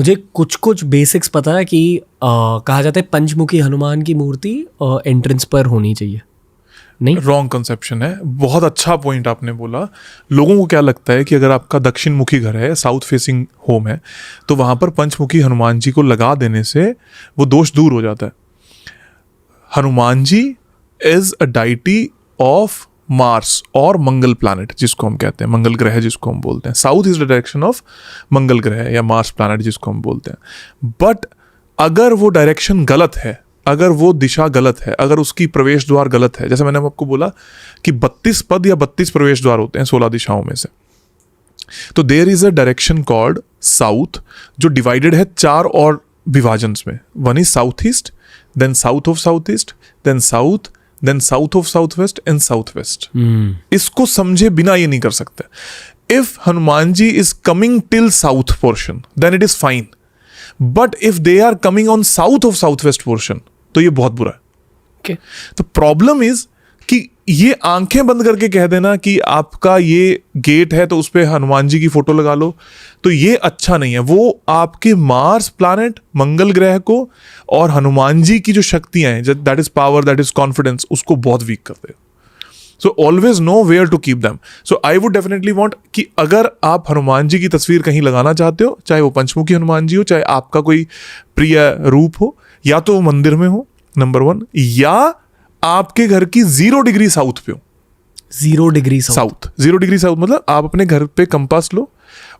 मुझे कुछ कुछ बेसिक्स पता है कि कहा जाता है पंचमुखी हनुमान की मूर्ति एंट्रेंस पर होनी चाहिए। नहीं, रॉन्ग कंसेप्शन है। बहुत अच्छा पॉइंट आपने बोला। लोगों को क्या लगता है कि अगर आपका दक्षिण मुखी घर है, साउथ फेसिंग होम है, तो वहां पर पंचमुखी हनुमान जी को लगा देने से वो दोष दूर हो जाता है। Hanuman ji is a deity of Mars और मंगल प्लैनेट, जिसको हम कहते हैं मंगल ग्रह, जिसको हम बोलते हैं। South is the direction of Mangal ग्रह या मार्स प्लैनेट, जिसको हम बोलते हैं। बट अगर वो डायरेक्शन गलत है, अगर वो दिशा गलत है, अगर उसकी प्रवेश द्वार गलत है, जैसे मैंने आपको बोला कि 32 पद या 32 प्रवेश द्वार होते हैं 16 दिशाओं में से, तो there is a direction called south, जो डिवाइडेड है 4 और विभाजन्स में। One is south east, then south of south east, then south, then south of south west and south west. इसको समझे बिना ये नहीं कर सकते। If Hanuman ji is coming till south portion then it is fine, but if they are coming on south of south west portion तो ये बहुत बुरा है। Okay. तो प्रॉब्लम इज कि ये आंखें बंद करके कह देना कि आपका ये गेट है तो उस पर हनुमान जी की फोटो लगा लो, तो ये अच्छा नहीं है। वो आपके मार्स प्लैनेट, मंगल ग्रह को और हनुमान जी की जो शक्तियां हैं, that is power, that is confidence, उसको बहुत वीक कर देगा। So always nowhere to keep them. So I would definitely want कि अगर आप हनुमान जी की तस्वीर कहीं लगाना चाहते हो, चाहे वो पंचमुखी हनुमान जी हो, चाहे आपका कोई प्रिय रूप हो, या तो वो मंदिर में हो, नंबर 1, या आपके घर की 0 डिग्री साउथ पे हो। 0 डिग्री साउथ। 0 डिग्री साउथ मतलब आप अपने घर पे कंपास लो,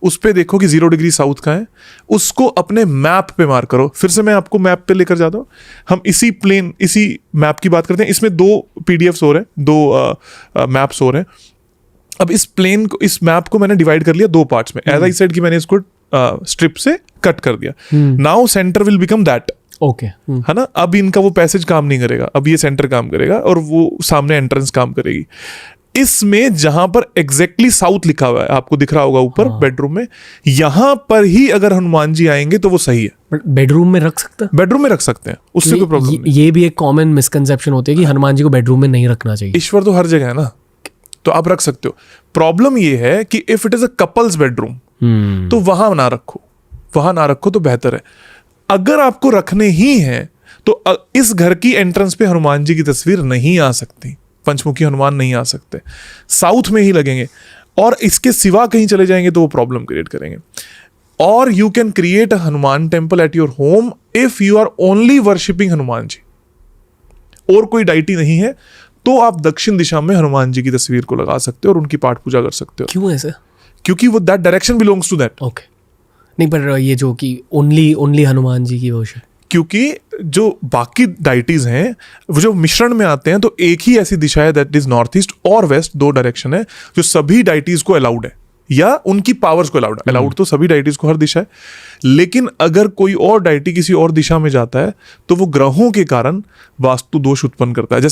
उस पे देखो कि 0 डिग्री साउथ का है, उसको अपने मैप पे मार्क करो। फिर से मैं आपको मैप पे लेकर जाता हूँ। हम इसी मैप की बात करते हैं। इसमें 2 PDFs हो रहे हैं, 2 मैप्स हो रहे हैं। अब इस मैप को मैंने डिवाइड कर लिया 2 पार्ट्स में। एज आई सेड कि मैंने इसको स्ट्रिप से कट कर दिया। Now centre will become that. Okay, है ना। अब इनका वो पैसेज काम नहीं करेगा, अब ये सेंटर काम करेगा और वो सामने एंट्रेंस काम करेगी। इसमें जहां पर एग्जैक्टली साउथ लिखा हुआ है, आपको दिख रहा होगा ऊपर बेडरूम में, यहां पर ही अगर हनुमान जी आएंगे तो वो सही है। बेडरूम में रख सकते हैं? बेडरूम में रख सकते हैं, उससे कोई प्रॉब्लम नहीं। ये भी एक कॉमन मिसकंसेप्शन होती है कि हनुमान जी को बेडरूम में नहीं रखना चाहिए। ईश्वर तो हर जगह है ना, तो आप रख सकते हो। प्रॉब्लम ये है कि if it is a couples bedroom तो वहां ना रखो, वहां ना रखो तो बेहतर है। अगर आपको रखने ही हैं तो इस घर की एंट्रेंस पे हनुमान जी की तस्वीर नहीं आ सकती, पंचमुखी हनुमान नहीं आ सकते, साउथ में ही लगेंगे। और इसके सिवा कहीं चले जाएंगे तो वो प्रॉब्लम क्रिएट करेंगे। और you can create a Hanuman temple at your home if you are only worshipping Hanuman ji, और कोई डाइटी नहीं है, तो आप दक्षिण दिशा में हनुमान जी की तस्वीर को लगा सकते हो और उनकी पाठ पूजा कर सकते हो। क्यों ऐसे? क्योंकि वो that direction belongs to that. Okay, नहीं, पर ये जो कि ओनली हनुमान जी की वर्शिप, क्योंकि जो बाकी डाइटीज हैं वो जो मिश्रण में आते हैं, तो एक ही ऐसी दिशा है दैट इज नॉर्थ ईस्ट और वेस्ट, 2 डायरेक्शन है जो सभी डाइटीज को अलाउड है या उनकी पावर्स को अलाउड है। अलाउड तो सभी डाइटीज को हर दिशा है, लेकिन अगर कोई और डाइटी किसी और दिशा में जाता है तो वो ग्रहों के कारण वास्तु दोष उत्पन्न करता है।